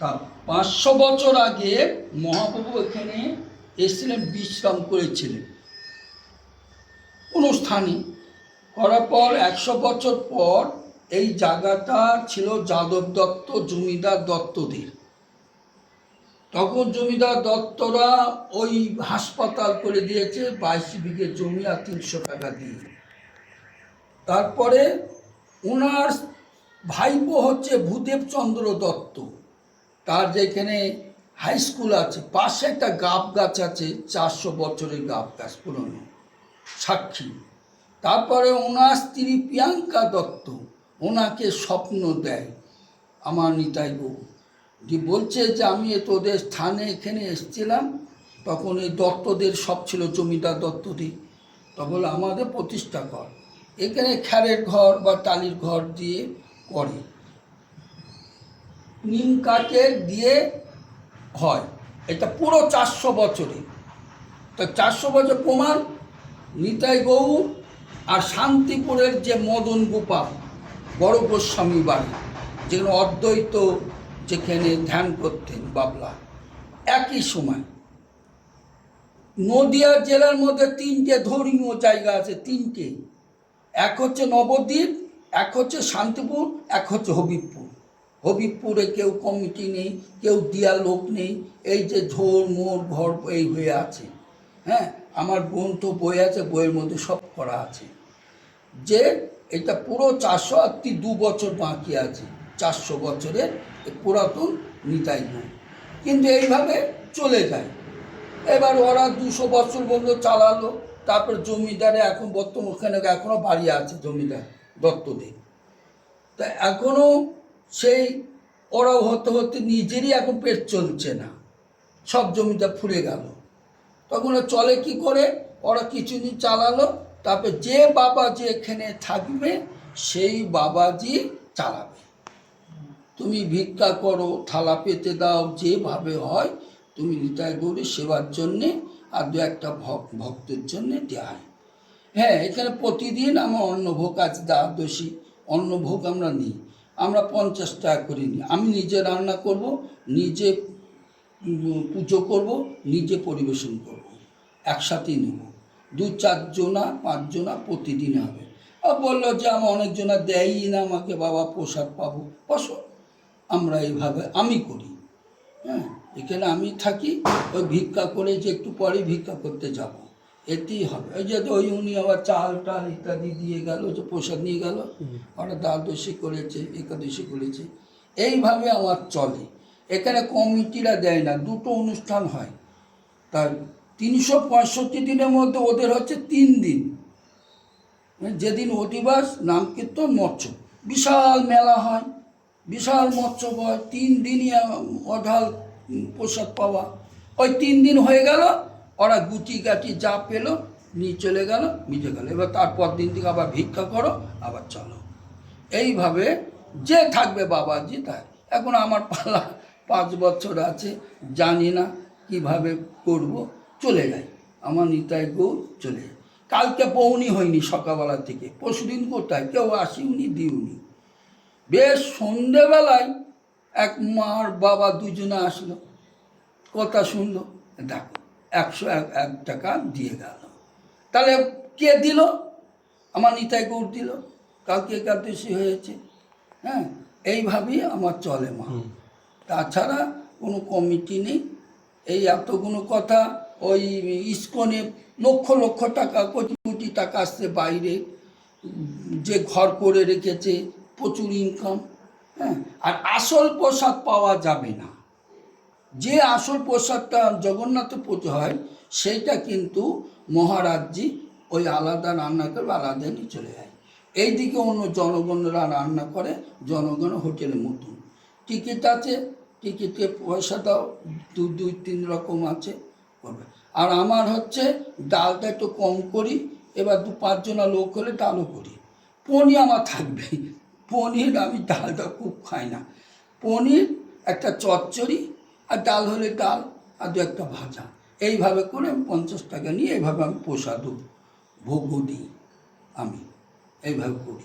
তা 500 বছর আগে মহাপ্রভু এখানে এসেছিলেন, বিশ্রাম করেছিলেন কোনো স্থানে। করার পর 100 বছর পর এই জায়গাটা ছিল যাদব দত্ত, জমিদার দত্তদের। তখন জমিদার দত্তরা ওই হাসপাতাল করে দিয়েছে 22 বিঘে জমি আর 300 টাকা দিয়ে। তারপরে ওনার ভাইপো হচ্ছে ভূদেবচন্দ্র দত্ত, তার যেখানে হাই স্কুল আছে পাশে একটা গাব গাছ আছে, 400 বছরের গাব গাছ পুরনো সাক্ষী। তারপরে ওনার স্ত্রী প্রিয়াঙ্কা দত্ত ওনাকে স্বপ্ন দেয় আমার নিতাই গৌর, যে বলছে যে আমি তোদের স্থানে এখানে এসেছিলাম, তখন এই দত্তদের সব ছিল জমিদার দত্তদের। তখন আমাদের প্রতিষ্ঠা কর, এখানে খ্যারের ঘর বা টালির ঘর দিয়ে করে, নিম কাঠের দিয়ে হয়। এটা পুরো 400 বছরে। তা 400 বছর প্রমাণ নিতাই গৌর আর শান্তিপুরের যে মদন গোপাল বড় গোস্বামী বাড়ি, যেখানে অদ্বৈত যেখানে ধ্যান করতেন বাবলা, একই সময়। নদিয়া জেলার মধ্যে 3টে ধর্মীয় জায়গা আছে, 3টে। এক হচ্ছে নবদ্বীপ, এক হচ্ছে শান্তিপুর, এক হচ্ছে হবিবপুর। হবিবপুরে কেউ কমিটি নেই, কেউ দেওয়ার লোক নেই, এই যে ঝোর মোড় ঘর এই হয়ে আছে। হ্যাঁ, আমার গ্রন্থ বই আছে, বইয়ের মধ্যে সব করা আছে যে এটা পুরো 400 আর 2 বছর বাকি আছে, 400 বছরের পুরাতন নিতাই গৌর। কিন্তু এইভাবে চলে যায়। এবার ওরা 200 বছর পর্যন্ত চালালো। তারপর জমিদারে এখন বর্তমান ওখানে এখনও বাড়ি আছে জমিদার দত্তদের। তা এখনও সেই ওরাও হতে হতে নিজেরই এখন পেট চলছে না, সব জমিদার ফুরে গেল। তখন চলে কি করে, ওরা কিছুদিন চালালো। তারপরে যে বাবাজি এখানে থাকবে সেই বাবাজি চালাবে। তুমি ভিক্ষা করো, থালা পেতে দাও, যেভাবে হয় তুমি নিতাই গৌরী সেবার জন্যে আর 2-1টা ভক্তের জন্যে দেওয়া হয়। হ্যাঁ, এখানে প্রতিদিন আমার অন্নভোগ আছে, দ্বাদশী অন্নভোগ আমরা নিই। আমরা 50 টাকা করে নিই। আমি নিজে রান্না করব, নিজে পুজো করব, নিজে পরিবেশন করব, একসাথেই নেব। 2-4 জনা 5 জনা প্রতিদিন হবে। আর বললো যে আমার অনেকজনা দেয়ই না আমাকে, বাবা প্রসাদ পাবো, বসো। আমরা এইভাবে আমি করি। হ্যাঁ, এখানে আমি থাকি, ওই ভিক্ষা করে যে একটু পরে ভিক্ষা করতে যাব, এতেই হবে। ওই যে ওই উনি আবার চাল টাল ইত্যাদি দিয়ে গেল, যে প্রসাদ নিয়ে গেল, ওরা দ্বাদশী করেছে, একাদশী করেছে, এইভাবে আমার চলে। এখানে কমিটিরা দেয় না, 2টো অনুষ্ঠান হয়। তার 365 দিনের মধ্যে ওদের হচ্ছে 3 দিন। যেদিন অধিবাস, নাম কীর্তন, মৎস্য, বিশাল মেলা হয়, বিশাল মৎস্য হয়। 3 দিনই অঢাল প্রসাদ পাওয়া। ওই 3 দিন হয়ে গেল, ওরা গুটি গাটি যা পেলো নিয়ে চলে গেল, মিটে গেল। এবার তারপর দিন থেকে আবার ভিক্ষা করো, আবার চলো। এইভাবে যে থাকবে বাবাজি তাই। এখন আমার পালা 5 বছর আছে, জানি না কিভাবে করব, চলে যাই। আমার নিতাই গৌর চলে যায়। কালকে পৌনি হয়নি সকালবেলা থেকে, পরশুদিন কোথায় কেউ আসিউনি দিউনি। বেশ সন্ধেবেলায় এক মার বাবা 2জনে আসলো, কথা শুনলো, দেখো 101 টাকা দিয়ে গেল। তাহলে কে দিল? আমার নিতাই গৌর দিল। কালকে একাদশী হয়েছে। হ্যাঁ, এইভাবেই আমার চলে মা, তাছাড়া কোনো কমিটি নেই। এই এতগুলো কথা, ওই ইস্কনে লক্ষ লক্ষ টাকা, কোটি কোটি টাকা আসছে বাইরে, যে ঘর করে রেখেছে, প্রচুর ইনকাম। হ্যাঁ, আর আসল প্রসাদ পাওয়া যাবে না। যে আসল প্রসাদটা জগন্নাথ পুজো হয় সেইটা কিন্তু মহারাজজি ওই আলাদা রান্না করবে, আলাদা নিয়ে চলে যায়। এইদিকে অন্য জনগণরা রান্না করে, জনগণ হোটেলের মতন। টিকিট আছে, টিকিটে পয়সা দাও, 2-3 রকম আছে, করবে। আর আমার হচ্ছে ডালটা একটু কম করি, এবার 2-5 জনা লোক হলে ডালও করি। পনির আমার থাকবে, পনির আমি ডালটা খুব খাই না। পনির, একটা চচ্চড়ি, আর ডাল হলে ডাল, আর 2-1টা ভাজা, এইভাবে করে আমি 50 টাকা নিয়ে এইভাবে আমি প্রসাদও ভোগও দিই, আমি এইভাবে করি।